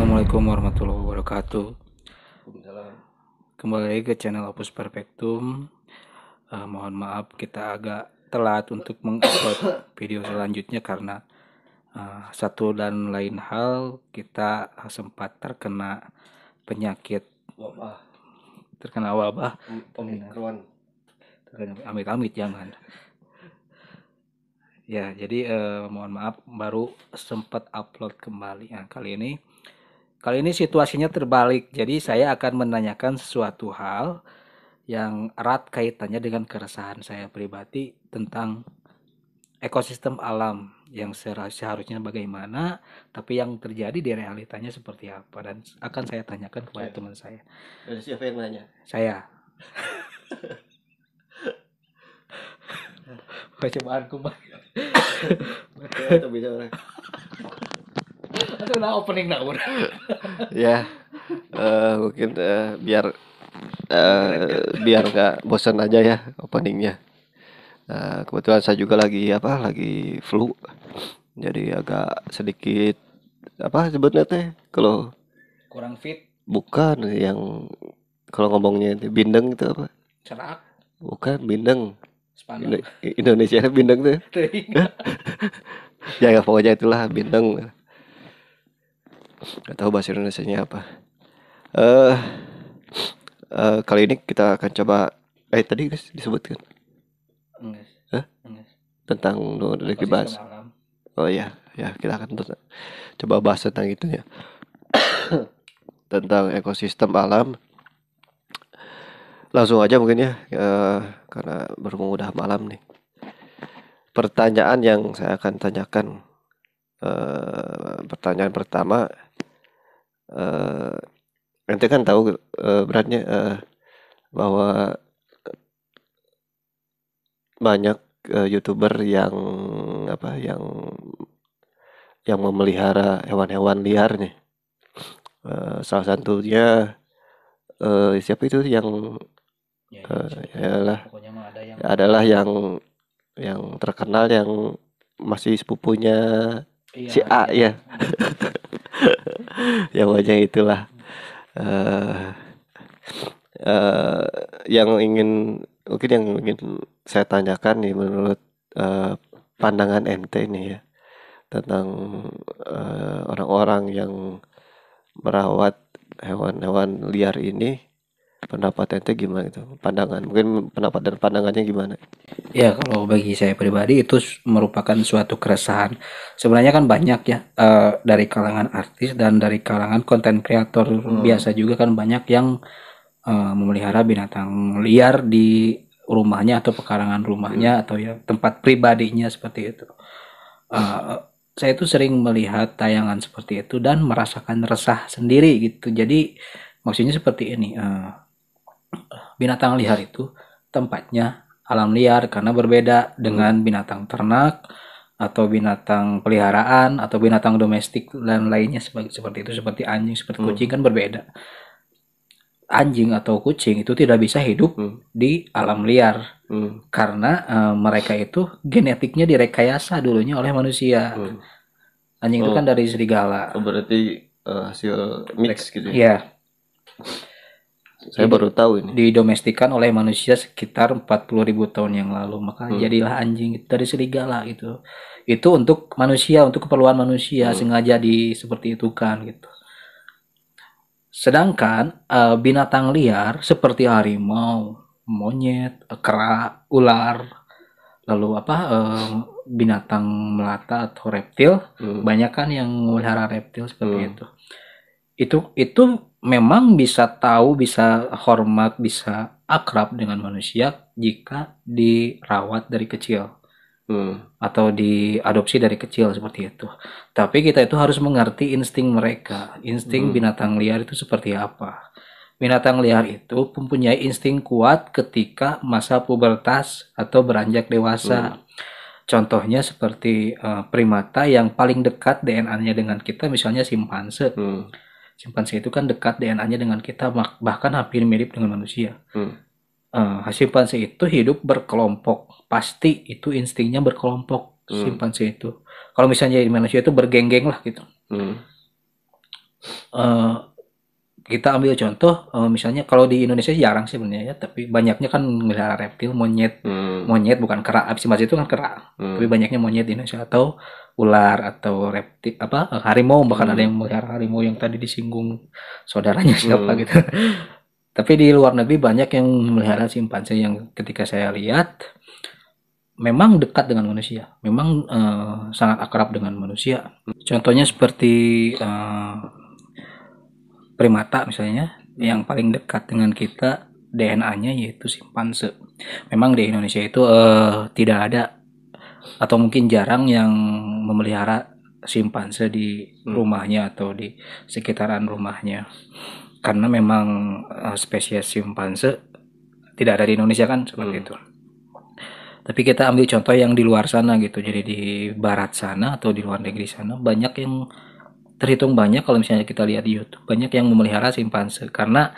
Assalamualaikum warahmatullahi wabarakatuh. Waalaikumsalam. Kembali lagi ke channel Opus Perfectum. Mohon maaf kita agak telat untuk mengupload video selanjutnya karena satu dan lain hal kita sempat terkena penyakit, Wabah terkena wabah, Omikron. amit-amit jangan. Ya, jadi mohon maaf baru sempat upload kembali. Nah, kali ini situasinya terbalik. Jadi saya akan menanyakan sesuatu hal yang erat kaitannya dengan keresahan saya pribadi tentang ekosistem alam yang seharusnya bagaimana, tapi yang terjadi di realitanya seperti apa, dan akan saya tanyakan kepada teman saya. Dari siapa yang nanya? Saya. Percobaanku mah. Itu bisa orang. Aduh, nah opening nah udah. Ya, mungkin biar nggak bosan aja ya openingnya. Kebetulan saya juga lagi flu, jadi agak sedikit apa sebutnya teh kalau Kurang fit, bukan yang kalau ngomongnya itu bindeng itu apa? cerak, Bukan bindeng. spanduk. Indonesia bindeng tuh. Ya pokoknya itulah bindeng. Gak tahu bahasa Indonesianya apa. Eh Kali ini kita akan coba tadi disebutkan Enggak. Hah? Enggak. Tentang dari Ekosistem bahas. alam. Oh ya, kita akan coba bahas tentang itu ya. Tentang ekosistem alam. Langsung aja mungkin ya, karena berhubung udah malam nih. Pertanyaan yang saya akan tanyakan, pertanyaan pertama, ente kan tahu beratnya bahwa banyak YouTuber yang yang memelihara hewan-hewan liar nih. Salah satunya siapa itu yang yalah, Pokoknya mah ada yang adalah yang terkenal yang masih sepupunya si A ya. Ya wajah itulah. eh yang ingin saya tanyakan nih menurut pandangan ente nih ya tentang orang-orang yang merawat hewan-hewan liar ini, pendapat ente gimana itu? Pandangan, mungkin pendapat dan pandangannya gimana? Ya, kalau bagi saya pribadi itu merupakan suatu keresahan. Sebenarnya kan banyak ya, dari kalangan artis dan dari kalangan konten kreator biasa juga kan banyak yang memelihara binatang liar di rumahnya atau pekarangan rumahnya atau ya tempat pribadinya seperti itu. Saya itu sering melihat tayangan seperti itu dan merasakan resah sendiri gitu. Jadi maksudnya seperti ini, binatang liar itu tempatnya alam liar karena berbeda dengan binatang ternak atau binatang peliharaan atau binatang domestik dan lainnya seperti itu, seperti anjing, seperti kucing kan berbeda. Anjing atau kucing itu tidak bisa hidup di alam liar karena mereka itu genetiknya direkayasa dulunya oleh manusia. Anjing itu kan dari serigala. Berarti hasil mix gitu ya? Iya. Saya baru tahu ini. Didomestikan oleh manusia sekitar 40.000 tahun yang lalu, maka jadilah anjing itu dari serigala gitu. Itu untuk manusia, untuk keperluan manusia, sengaja seperti itu kan gitu. Sedangkan binatang liar seperti harimau, monyet, kera, ular, lalu binatang melata atau reptil, banyak kan yang memelihara reptil seperti itu memang bisa tahu, bisa hormat, bisa akrab dengan manusia jika dirawat dari kecil atau diadopsi dari kecil seperti itu. Tapi kita itu harus mengerti insting mereka, insting binatang liar itu seperti apa. Binatang liar itu mempunyai insting kuat ketika masa pubertas atau beranjak dewasa. Contohnya seperti primata yang paling dekat DNA-nya dengan kita, misalnya simpanse. Simpanse itu kan dekat DNA-nya dengan kita, bahkan hampir mirip dengan manusia. Simpanse itu hidup berkelompok, pasti itu instingnya berkelompok. Simpanse itu, kalau misalnya manusia itu bergenggeng lah gitu. eh, kita ambil contoh, misalnya kalau di Indonesia jarang sih sebenarnya ya, tapi banyaknya kan melihara reptil, monyet. Monyet bukan kera, simpanse itu kan kera. Tapi banyaknya monyet di Indonesia atau ular atau reptil apa harimau, bahkan ada yang melihara harimau yang tadi disinggung saudaranya siapa gitu. Tapi di luar negeri banyak yang memelihara simpanse yang ketika saya lihat memang dekat dengan manusia, memang sangat akrab dengan manusia. Contohnya seperti primata misalnya, yang paling dekat dengan kita DNA-nya yaitu simpanse. Memang di Indonesia itu tidak ada atau mungkin jarang yang memelihara simpanse di rumahnya atau di sekitaran rumahnya. Karena memang spesies simpanse tidak ada di Indonesia kan seperti itu. Tapi kita ambil contoh yang di luar sana gitu. Jadi di barat sana atau di luar negeri sana banyak yang terhitung banyak kalau misalnya kita lihat di YouTube banyak yang memelihara simpanse karena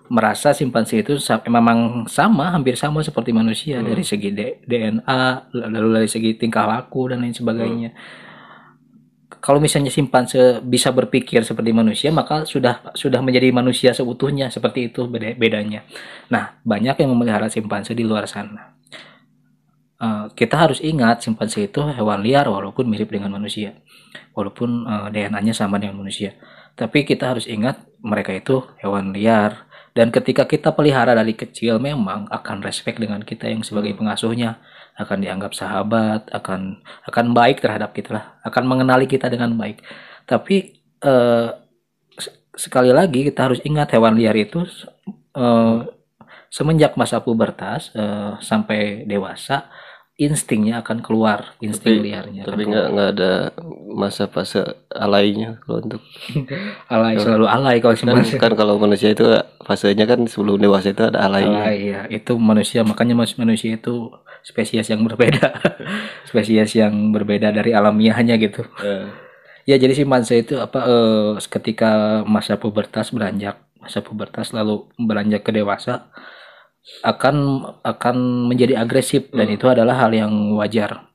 merasa simpanse itu memang sama hampir sama seperti manusia dari segi DNA lalu dari segi tingkah laku dan lain sebagainya. Kalau misalnya simpanse bisa berpikir seperti manusia maka sudah menjadi manusia seutuhnya seperti itu bedanya. Nah banyak yang memelihara simpanse di luar sana. Kita harus ingat simpanse itu hewan liar walaupun mirip dengan manusia, walaupun DNA-nya sama dengan manusia. Tapi kita harus ingat mereka itu hewan liar dan ketika kita pelihara dari kecil memang akan respect dengan kita yang sebagai pengasuhnya, akan dianggap sahabat, akan baik terhadap kita lah, akan mengenali kita dengan baik. Tapi sekali lagi kita harus ingat hewan liar itu semenjak masa pubertas sampai dewasa instingnya akan keluar, insting liarnya. Tapi nggak ada masa fase alainya kalau untuk alay selalu alay kalau simpanse. kan kalau manusia itu fasenya kan sebelum dewasa itu ada alainya. Alay ya, itu manusia makanya manusia itu spesies yang berbeda, spesies yang berbeda dari alamiahnya gitu. Ya jadi simpanse itu apa ketika masa pubertas lalu beranjak ke dewasa akan menjadi agresif dan itu adalah hal yang wajar.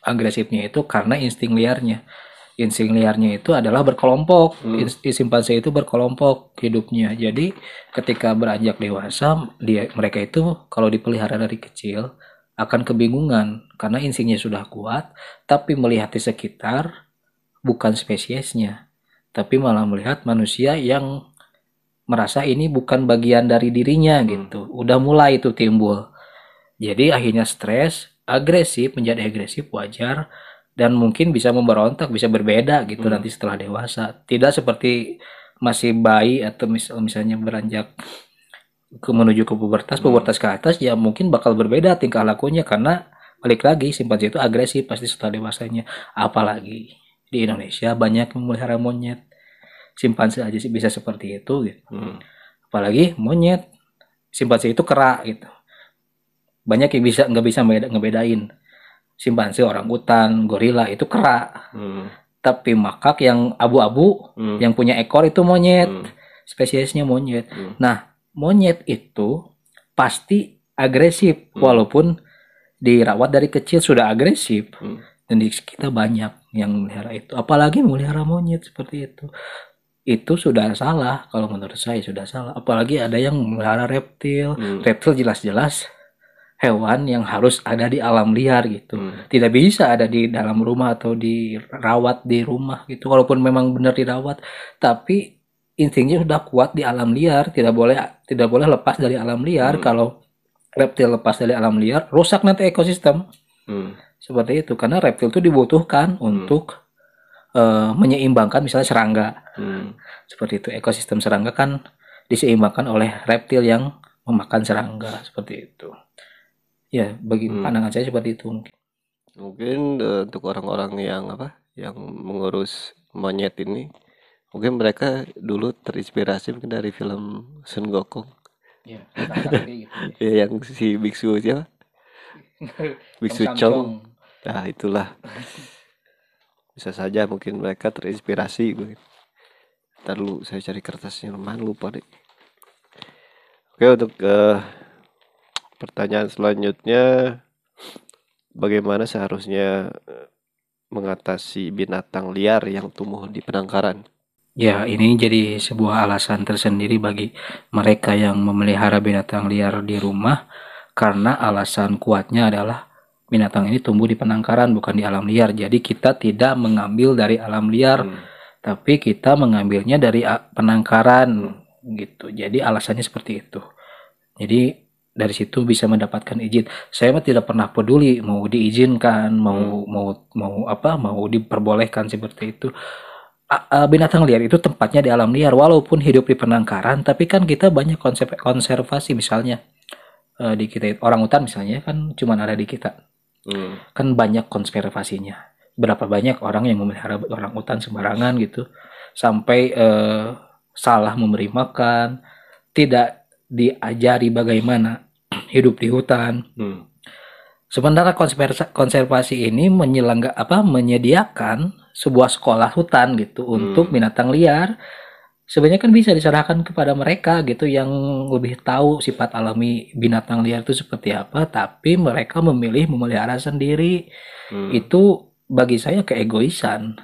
Agresifnya itu karena insting liarnya. Insting liarnya itu adalah berkelompok. Simpanse itu berkelompok hidupnya. Jadi ketika beranjak dewasa, mereka itu kalau dipelihara dari kecil akan kebingungan karena instingnya sudah kuat, tapi melihat di sekitar bukan spesiesnya, tapi malah melihat manusia yang merasa ini bukan bagian dari dirinya gitu. Udah mulai itu timbul. Jadi akhirnya stres, agresif, menjadi agresif wajar dan mungkin bisa memberontak, bisa berbeda gitu nanti setelah dewasa. Tidak seperti masih bayi atau misalnya beranjak menuju ke pubertas ke atas ya mungkin bakal berbeda tingkah lakunya karena balik lagi simpanse itu agresif pasti setelah dewasanya. Apalagi di Indonesia banyak yang memelihara monyet. Simpanse aja sih bisa seperti itu gitu. Apalagi monyet, simpanse itu kera gitu. Banyak yang nggak bisa ngebedain simpanse, orangutan, gorila itu kera. Tapi makak yang abu-abu yang punya ekor itu monyet. Spesiesnya monyet. Nah, monyet itu pasti agresif walaupun dirawat dari kecil sudah agresif. Dan di kita banyak yang melihara itu. Apalagi melihara monyet seperti itu sudah salah kalau menurut saya sudah salah. Apalagi ada yang melihara reptil. Reptil jelas-jelas hewan yang harus ada di alam liar gitu. Tidak bisa ada di dalam rumah atau dirawat di rumah gitu. Walaupun memang benar dirawat, tapi instingnya sudah kuat di alam liar. Tidak boleh lepas dari alam liar. Kalau reptil lepas dari alam liar, rusak nanti ekosistem. Seperti itu. Karena reptil itu dibutuhkan untuk menyeimbangkan misalnya serangga. Seperti itu. Ekosistem serangga kan diseimbangkan oleh reptil yang memakan serangga. Seperti itu. Ya, bagi pandangan saya seperti itu mungkin. Mungkin untuk orang-orang yang mengurus monyet ini, mungkin mereka dulu terinspirasi mungkin dari film Sun Gokong. Ya, gitu. Ya, yang si biksu siapa? Biksu Chong. Nah, itulah. Bisa saja mungkin mereka terinspirasi. Ntar dulu saya cari kertasnya, lupa deh. Oke, untuk pertanyaan selanjutnya, bagaimana seharusnya mengatasi binatang liar yang tumbuh di penangkaran? Ya, ini jadi sebuah alasan tersendiri bagi mereka yang memelihara binatang liar di rumah karena alasan kuatnya adalah binatang ini tumbuh di penangkaran bukan di alam liar. Jadi kita tidak mengambil dari alam liar, tapi kita mengambilnya dari penangkaran gitu. Jadi alasannya seperti itu. Jadi dari situ bisa mendapatkan izin. Saya mah tidak pernah peduli mau diizinkan, mau diperbolehkan seperti itu. Binatang liar itu tempatnya di alam liar walaupun hidup di penangkaran, tapi kan kita banyak konsep konservasi misalnya di kita orang hutan misalnya kan cuma ada di kita. Kan banyak konservasinya. Berapa banyak orang yang memelihara orang hutan sembarangan gitu sampai salah memberi makan, tidak diajari bagaimana hidup di hutan. Sementara konservasi ini menyediakan sebuah sekolah hutan gitu untuk binatang liar. Sebenarnya kan bisa diserahkan kepada mereka gitu yang lebih tahu sifat alami binatang liar itu seperti apa, tapi mereka memilih memelihara sendiri. Itu bagi saya keegoisan.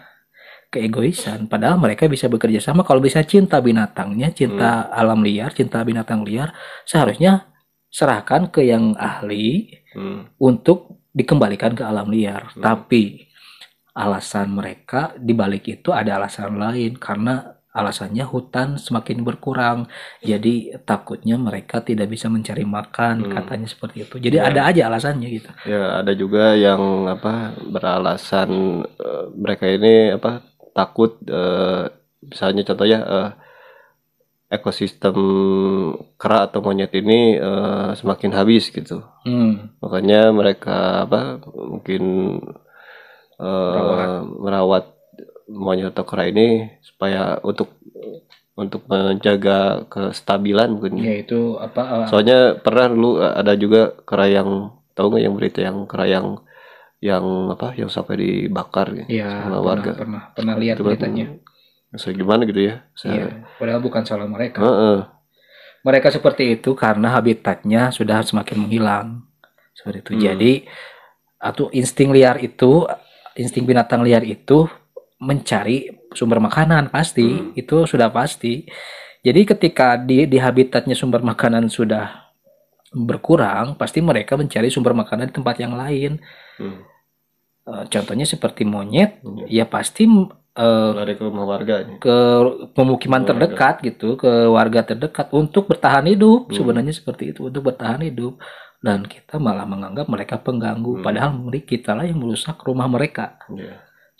Padahal mereka bisa bekerja sama kalau bisa cinta binatangnya, cinta alam liar, cinta binatang liar, seharusnya serahkan ke yang ahli untuk dikembalikan ke alam liar. Tapi alasan mereka dibalik itu ada alasan lain karena alasannya hutan semakin berkurang, jadi takutnya mereka tidak bisa mencari makan, katanya seperti itu. Jadi ada aja alasannya gitu. Ya, ada juga yang beralasan mereka ini takut misalnya contohnya ekosistem kera atau monyet ini semakin habis gitu. Makanya mereka mungkin merawat monyet atau kera ini supaya untuk menjaga kestabilan mungkin. Ya itu Soalnya pernah dulu ada juga kera yang tahu nggak yang berita yang kera yang sampai dibakar sama warga. Pernah lihat beritanya. Gimana gitu ya? Iya, padahal bukan salah mereka. Mereka seperti itu karena habitatnya sudah semakin menghilang. Seperti itu. Jadi atau insting binatang liar itu mencari sumber makanan pasti, itu sudah pasti. Jadi ketika di habitatnya sumber makanan sudah berkurang, pasti mereka mencari sumber makanan di tempat yang lain. Contohnya seperti monyet, ya pasti lari ke rumah warga, ke pemukiman terdekat gitu, ke warga terdekat untuk bertahan hidup. Sebenarnya seperti itu, untuk bertahan hidup. Dan kita malah menganggap mereka pengganggu, padahal kita lah yang merusak rumah mereka.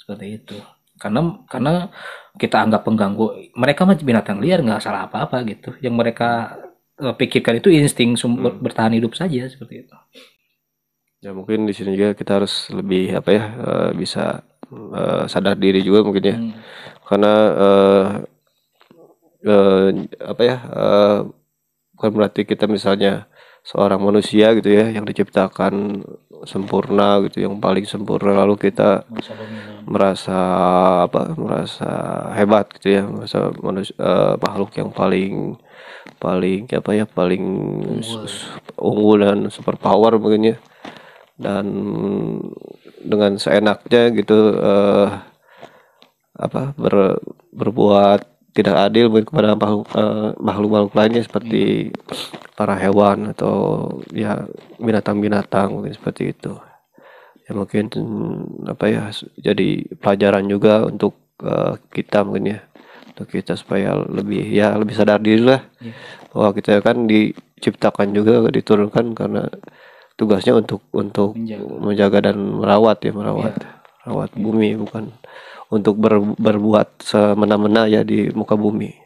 Seperti itu. Karena kita anggap pengganggu, mereka mah binatang liar, nggak salah apa-apa gitu. Yang mereka pikirkan itu insting bertahan hidup saja, seperti itu. Ya mungkin di sini juga kita harus lebih bisa sadar diri juga mungkin ya. Karena bukan berarti kita misalnya seorang manusia gitu ya yang diciptakan sempurna gitu, yang paling sempurna, lalu kita merasa hebat gitu ya, merasa makhluk yang paling unggul dan super power mungkin ya, dan dengan seenaknya gitu berbuat tidak adil mungkin kepada makhluk lainnya seperti para hewan atau ya binatang-binatang mungkin seperti itu. Ya mungkin jadi pelajaran juga untuk kita mungkin ya, untuk kita supaya lebih sadar diri lah bahwa kita kan diciptakan juga, diturunkan karena tugasnya untuk menjaga dan merawat bumi, bukan untuk berbuat semena-mena ya di muka bumi.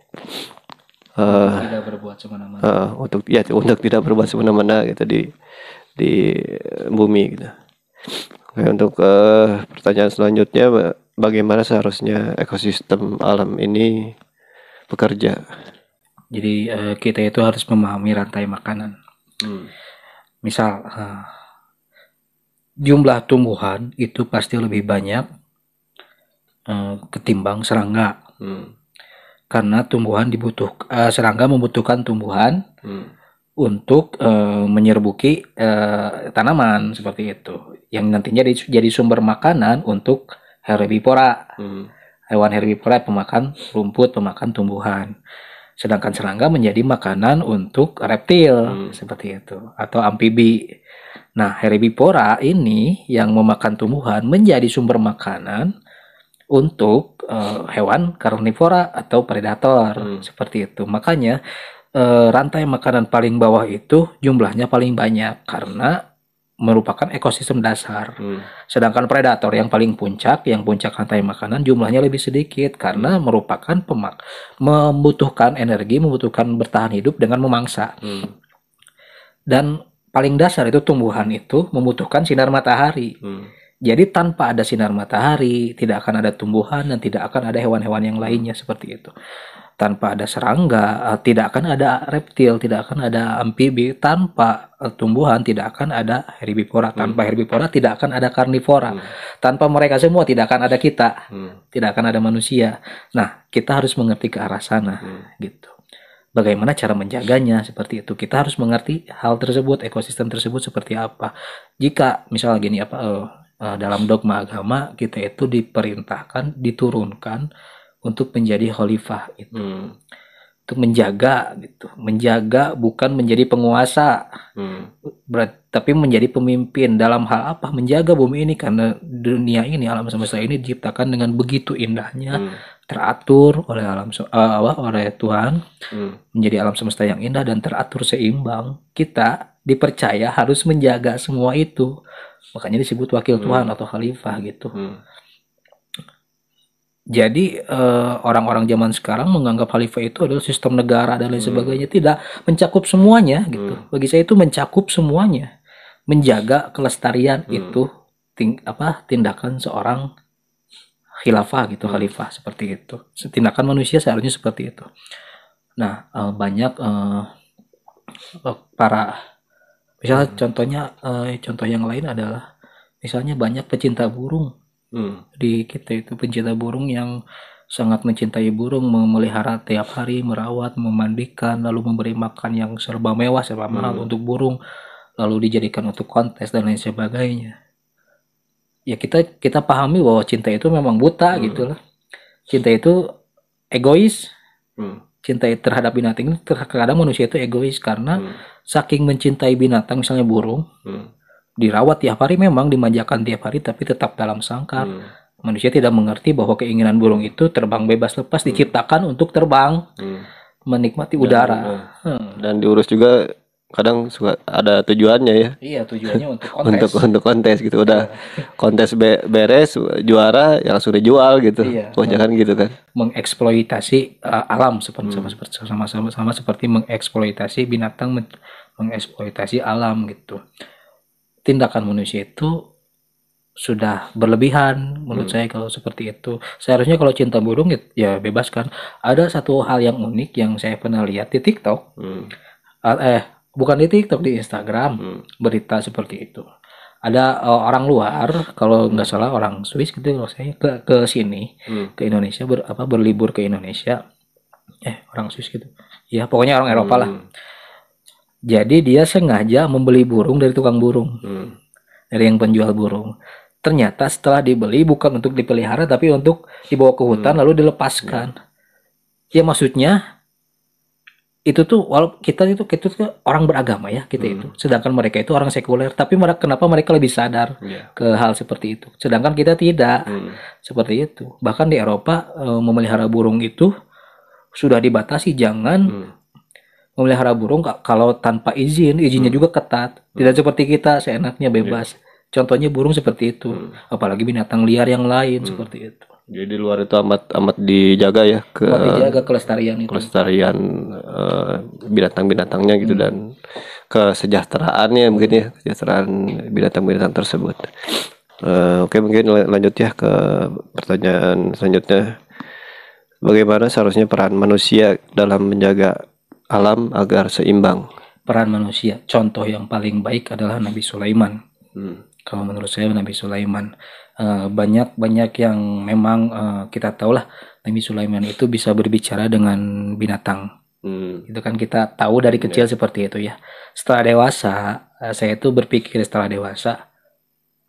Tidak berbuat semena-mena. Untuk tidak berbuat semena-mena gitu di bumi gitu. Oke, untuk pertanyaan selanjutnya, bagaimana seharusnya ekosistem alam ini bekerja? Jadi kita itu harus memahami rantai makanan. Misal jumlah tumbuhan itu pasti lebih banyak ketimbang serangga. Karena serangga membutuhkan tumbuhan untuk menyerbuki tanaman seperti itu, yang nantinya jadi sumber makanan untuk herbivora. Hewan herbivora pemakan rumput, pemakan tumbuhan. Sedangkan serangga menjadi makanan untuk reptil seperti itu atau amfibi. Nah, herbivora ini yang memakan tumbuhan menjadi sumber makanan untuk hewan karnivora atau predator seperti itu. Makanya rantai makanan paling bawah itu jumlahnya paling banyak karena merupakan ekosistem dasar. Sedangkan predator yang paling puncak, yang puncak rantai makanan jumlahnya lebih sedikit karena merupakan membutuhkan energi, membutuhkan bertahan hidup dengan memangsa. Dan paling dasar itu tumbuhan itu membutuhkan sinar matahari. Jadi tanpa ada sinar matahari, tidak akan ada tumbuhan dan tidak akan ada hewan-hewan yang lainnya seperti itu. Tanpa ada serangga, tidak akan ada reptil, tidak akan ada amfibi. Tanpa tumbuhan, tidak akan ada herbivora. Tanpa herbivora, tidak akan ada karnivora. Tanpa mereka semua, tidak akan ada kita. Tidak akan ada manusia. Nah, kita harus mengerti ke arah sana. Gitu. Bagaimana cara menjaganya seperti itu. Kita harus mengerti hal tersebut, ekosistem tersebut seperti apa. Jika misalnya gini, dalam dogma agama, kita itu diperintahkan, diturunkan untuk menjadi khalifah itu, untuk menjaga gitu, menjaga bukan menjadi penguasa, tapi menjadi pemimpin dalam hal apa? Menjaga bumi ini karena dunia ini, alam semesta ini diciptakan dengan begitu indahnya, teratur oleh oleh Tuhan, menjadi alam semesta yang indah dan teratur seimbang. Kita dipercaya harus menjaga semua itu, makanya disebut wakil Tuhan atau khalifah gitu. Jadi orang-orang zaman sekarang menganggap khalifah itu adalah sistem negara dan lain sebagainya. Tidak mencakup semuanya gitu. Bagi saya itu mencakup semuanya. Menjaga kelestarian itu tindakan seorang khilafah gitu, khalifah seperti itu. Tindakan manusia seharusnya seperti itu. Nah, banyak para misalnya contoh yang lain adalah misalnya banyak pecinta burung. Di kita itu pencinta burung yang sangat mencintai burung, memelihara tiap hari, merawat, memandikan, lalu memberi makan yang serba mewah, serba mahal untuk burung, lalu dijadikan untuk kontes dan lain sebagainya. Ya kita pahami bahwa cinta itu memang buta gitu lah. Cinta itu egois. Cinta terhadap binatang, terkadang manusia itu egois karena saking mencintai binatang, misalnya burung, dirawat tiap hari, memang dimanjakan tiap hari, tapi tetap dalam sangkar. Manusia tidak mengerti bahwa keinginan burung itu terbang bebas lepas, diciptakan untuk terbang, menikmati udara. Dan diurus juga kadang suka ada tujuannya ya. Iya, tujuannya untuk kontes. untuk kontes gitu. Udah kontes beres, juara yang sudah dijual gitu. Jangan gitu kan. Mengeksploitasi alam sama seperti mengeksploitasi binatang, mengeksploitasi alam gitu. Tindakan manusia itu sudah berlebihan menurut saya kalau seperti itu. Seharusnya kalau cinta burung ya bebaskan. Ada satu hal yang unik yang saya pernah lihat di TikTok. Bukan di TikTok, di Instagram, berita seperti itu. Ada orang luar, kalau nggak salah orang Swiss gitu, kalau saya ke sini, ke Indonesia, berlibur ke Indonesia. Orang Swiss gitu. Ya, pokoknya orang Eropa lah. Jadi dia sengaja membeli burung dari tukang burung, dari yang penjual burung. Ternyata setelah dibeli bukan untuk dipelihara, tapi untuk dibawa ke hutan lalu dilepaskan. Ya maksudnya itu tuh, kita itu orang beragama ya kita itu. Sedangkan mereka itu orang sekuler. Tapi kenapa mereka lebih sadar ke hal seperti itu? Sedangkan kita tidak seperti itu. Bahkan di Eropa memelihara burung itu sudah dibatasi, jangan memelihara burung kalau tanpa izinnya juga ketat. Tidak seperti kita seenaknya bebas. Contohnya burung seperti itu. Apalagi binatang liar yang lain seperti itu. Jadi di luar itu amat dijaga ya, dijaga kelestarian itu. Kelestarian binatang-binatangnya gitu dan kesejahteraannya mungkin ya, kesejahteraan binatang-binatang tersebut. Oke, mungkin lanjut ya ke pertanyaan selanjutnya. Bagaimana seharusnya peran manusia dalam menjaga alam agar seimbang? Peran manusia, contoh yang paling baik adalah Nabi Sulaiman. Kalau menurut saya Nabi Sulaiman, banyak yang memang kita tahu lah, Nabi Sulaiman itu bisa berbicara dengan binatang. Itu kan kita tahu dari kecil seperti itu ya. Setelah dewasa, saya itu berpikir setelah dewasa,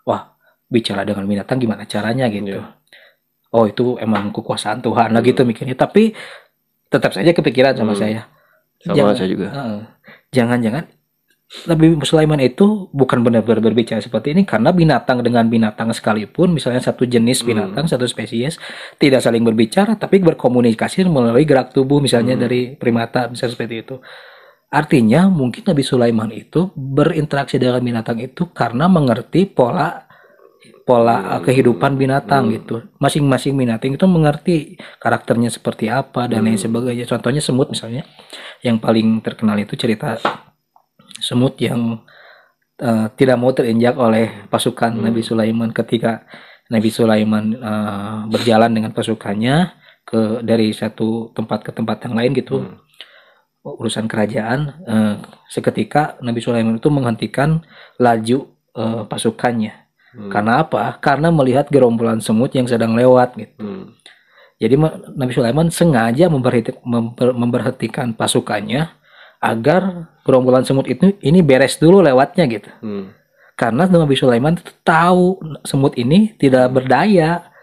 wah, bicara dengan binatang gimana caranya gitu. oh itu emang kekuasaan Tuhan lah gitu mikirnya. Tapi tetap saja kepikiran sama saya. Sama saya juga. Jangan-jangan Nabi Sulaiman itu bukan benar-benar berbicara seperti ini karena binatang dengan binatang sekalipun, misalnya satu jenis binatang, satu spesies tidak saling berbicara tapi berkomunikasi melalui gerak tubuh, misalnya dari primata, misalnya seperti itu. Artinya mungkin Nabi Sulaiman itu berinteraksi dengan binatang itu karena mengerti pola kehidupan binatang gitu. Masing-masing binatang itu mengerti karakternya seperti apa dan lain sebagainya. Contohnya semut misalnya, yang paling terkenal itu cerita semut yang tidak mau terinjak oleh pasukan Nabi Sulaiman ketika Nabi Sulaiman berjalan dengan pasukannya dari satu tempat ke tempat yang lain gitu. Urusan kerajaan, seketika Nabi Sulaiman itu menghentikan laju pasukannya. Karena apa? Karena melihat gerombolan semut yang sedang lewat gitu. Jadi Nabi Sulaiman sengaja memberhentikan pasukannya agar gerombolan semut itu ini beres dulu lewatnya gitu. Karena Nabi Sulaiman tahu semut ini tidak berdaya,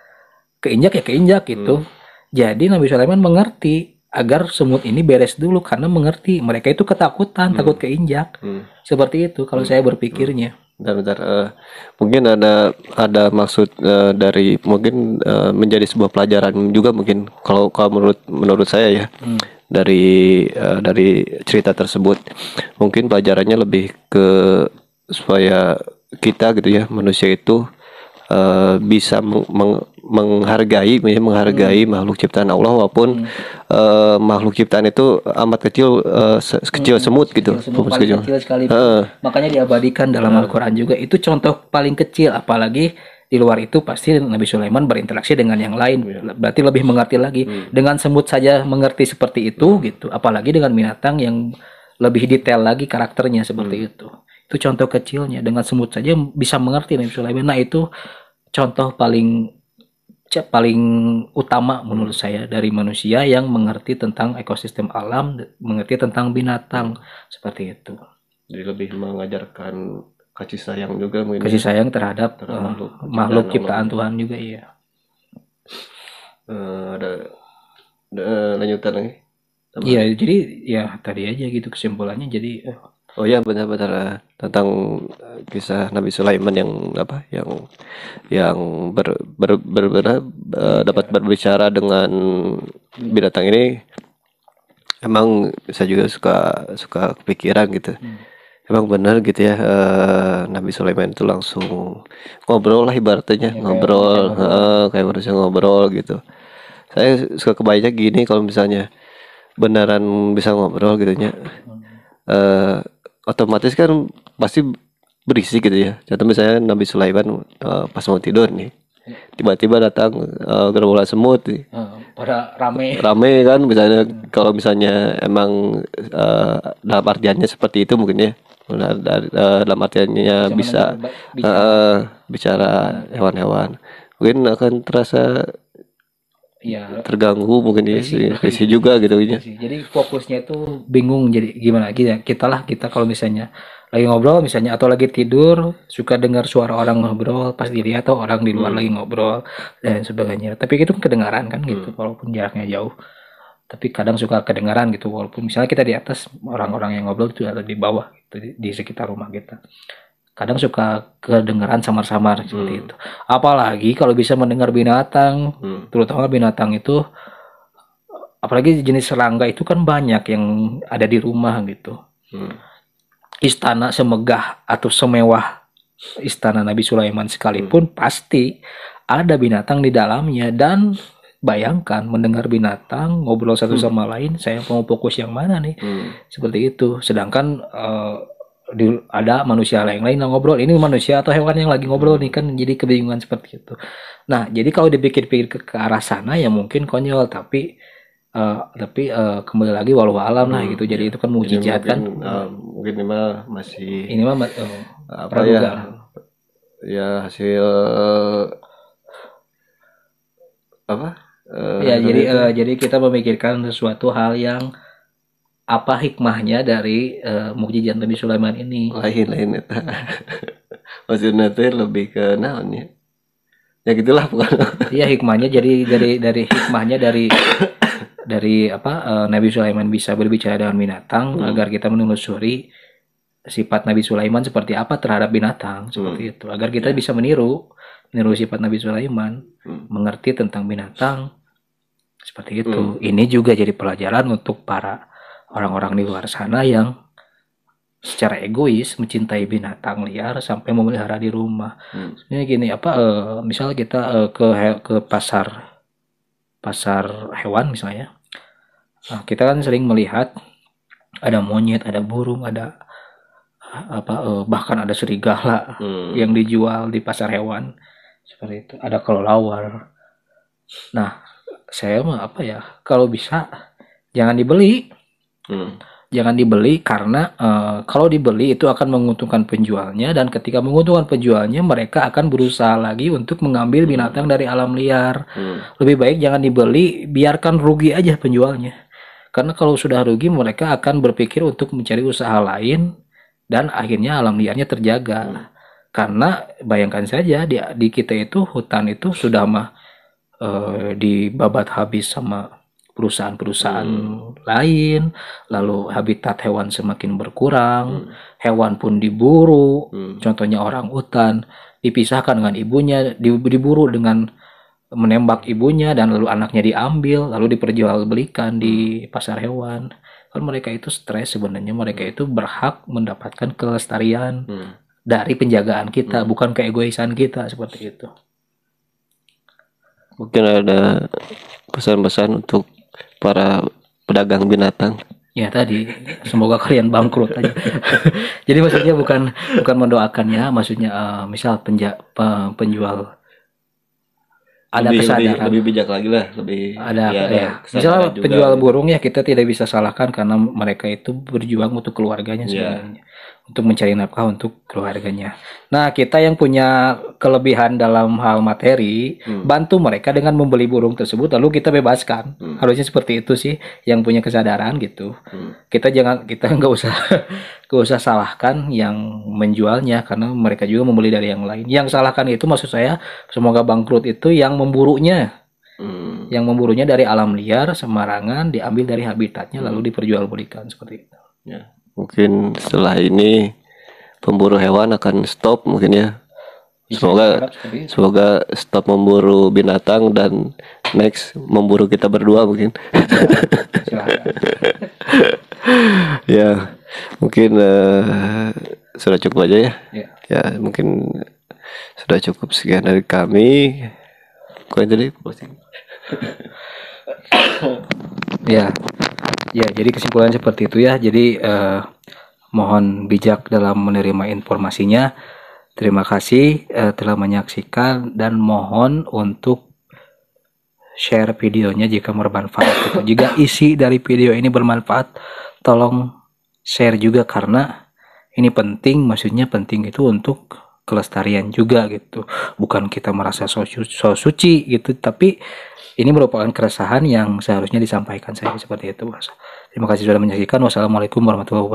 keinjak ya keinjak gitu. Jadi Nabi Sulaiman mengerti agar semut ini beres dulu karena mengerti mereka itu ketakutan, takut keinjak. Seperti itu kalau saya berpikirnya. Bentar, mungkin ada maksud dari mungkin menjadi sebuah pelajaran juga mungkin kalau menurut saya ya. Dari cerita tersebut mungkin pelajarannya lebih ke supaya kita gitu ya, manusia itu bisa menghargai makhluk ciptaan Allah, walaupun makhluk ciptaan itu amat kecil, kecil semut gitu, kecil sekali. Makanya diabadikan dalam Al-Quran juga. Itu contoh paling kecil, apalagi di luar itu pasti Nabi Sulaiman berinteraksi dengan yang lain, berarti lebih mengerti lagi. Dengan semut saja mengerti seperti itu gitu, apalagi dengan binatang yang lebih detail lagi karakternya seperti itu. Itu contoh kecilnya, dengan semut saja bisa mengerti Nabi Sulaiman. Nah itu contoh paling utama menurut saya dari manusia yang mengerti tentang ekosistem alam, mengerti tentang binatang seperti itu. Jadi lebih mengajarkan kasih sayang juga mungkin. Kasih sayang terhadap makhluk ciptaan Tuhan juga, iya. Ada lanjutan lagi? Iya, jadi ya tadi aja gitu kesimpulannya. Jadi oh ya, benar-benar tentang kisah Nabi Sulaiman yang dapat berbicara dengan binatang ini. Emang saya juga suka kepikiran gitu. Emang benar gitu ya, Nabi Sulaiman itu langsung ngobrol lah ibaratnya, ngobrol kayak manusia ngobrol gitu. Saya suka kebayang gini, kalau misalnya beneran bisa ngobrol gitu ya, otomatis kan pasti berisik gitu ya. Contoh misalnya Nabi Sulaiman pas mau tidur nih, tiba-tiba datang gerombolan semut nih. Pada rame kan misalnya. Kalau misalnya emang dalam artiannya seperti itu mungkin ya, dalam artiannya bisa bicara hewan-hewan, mungkin akan terasa ya terganggu mungkin ya, risih juga gitu ya. Jadi fokusnya itu bingung, jadi gimana lagi ya kita kalau misalnya lagi ngobrol misalnya atau lagi tidur suka dengar suara orang ngobrol pas dilihat atau orang di luar lagi ngobrol dan sebagainya, tapi itu kedengaran kan gitu walaupun jaraknya jauh, tapi kadang suka kedengaran gitu walaupun misalnya kita di atas, orang-orang yang ngobrol itu ada di bawah gitu, di sekitar rumah kita kadang suka kedengaran samar-samar seperti itu. Apalagi kalau bisa mendengar binatang, terutama binatang itu, apalagi jenis serangga itu kan banyak yang ada di rumah gitu. Istana semegah atau semewah istana Nabi Sulaiman sekalipun pasti ada binatang di dalamnya, dan bayangkan mendengar binatang ngobrol satu sama lain, saya mau fokus yang mana nih? Seperti itu. Sedangkan ada manusia lain yang ngobrol, ini manusia atau hewan yang lagi ngobrol nih, kan jadi kebingungan seperti itu. Nah jadi kalau dipikir-pikir ke arah sana ya mungkin konyol, tapi kembali lagi walau alam lah gitu. Jadi itu kan mukjizat kan. Mungkin ini mah masih apa ya hasil apa ya jadi kita memikirkan sesuatu hal yang apa hikmahnya dari mukjizat Nabi Sulaiman ini. Lain maksudnya teh lebih ke naon ya, Ya gitulah bukan. Iya, hikmahnya jadi dari hikmahnya dari apa Nabi Sulaiman bisa berbicara dengan binatang agar kita menelusuri sifat Nabi Sulaiman seperti apa terhadap binatang seperti itu agar kita bisa meniru sifat Nabi Sulaiman, mengerti tentang binatang seperti itu. Ini juga jadi pelajaran untuk para orang-orang di luar sana yang secara egois mencintai binatang liar sampai memelihara di rumah. Ini gini apa misal kita ke pasar hewan misalnya. Nah, kita kan sering melihat ada monyet, ada burung, ada apa bahkan ada serigala yang dijual di pasar hewan seperti itu. Ada kelelawar. Nah, saya mah apa ya? Kalau bisa jangan dibeli. Jangan dibeli karena kalau dibeli itu akan menguntungkan penjualnya dan ketika menguntungkan penjualnya mereka akan berusaha lagi untuk mengambil binatang dari alam liar. Lebih baik jangan dibeli, biarkan rugi aja penjualnya. Karena kalau sudah rugi mereka akan berpikir untuk mencari usaha lain dan akhirnya alam liarnya terjaga. Karena bayangkan saja di kita itu hutan itu sudah mah dibabat habis sama perusahaan-perusahaan lain, lalu habitat hewan semakin berkurang, hewan pun diburu, contohnya orang hutan dipisahkan dengan ibunya, diburu dengan menembak ibunya dan lalu anaknya diambil, lalu diperjualbelikan di pasar hewan. Kan mereka itu stres sebenarnya, mereka itu berhak mendapatkan kelestarian dari penjagaan kita, bukan keegoisan kita seperti itu. Mungkin ada pesan-pesan untuk para pedagang binatang. Ya tadi, semoga kalian bangkrut aja. Jadi maksudnya bukan mendoakannya, maksudnya misal penjual ada kesadaran, lebih bijak lagi lah, lebih ada ya. Misalnya penjual burung ya kita tidak bisa salahkan karena mereka itu berjuang untuk keluarganya sebenarnya. Untuk mencari nafkah untuk keluarganya. Nah, kita yang punya kelebihan dalam hal materi, bantu mereka dengan membeli burung tersebut lalu kita bebaskan. Harusnya seperti itu sih yang punya kesadaran gitu. Kita nggak usah salahkan yang menjualnya karena mereka juga membeli dari yang lain. Yang salahkan itu maksud saya semoga bangkrut itu yang memburunya. Yang memburunya dari alam liar sembarangan diambil dari habitatnya lalu diperjualbelikan seperti itu. Ya. Mungkin setelah ini pemburu hewan akan stop mungkin ya. Semoga stop memburu binatang dan next memburu kita berdua mungkin. Ya, mungkin sudah cukup aja ya. Ya, mungkin sudah cukup sekian dari kami. Kau tadi posting. Ya, jadi kesimpulan seperti itu ya. Jadi mohon bijak dalam menerima informasinya. Terima kasih telah menyaksikan dan mohon untuk share videonya jika bermanfaat. Jika isi dari video ini bermanfaat, tolong share juga karena ini penting. Maksudnya penting itu untuk kelestarian juga gitu. Bukan kita merasa so suci gitu, tapi ini merupakan keresahan yang seharusnya disampaikan saya seperti itu. Terima kasih sudah menyaksikan. Wassalamualaikum warahmatullahi wabarakatuh.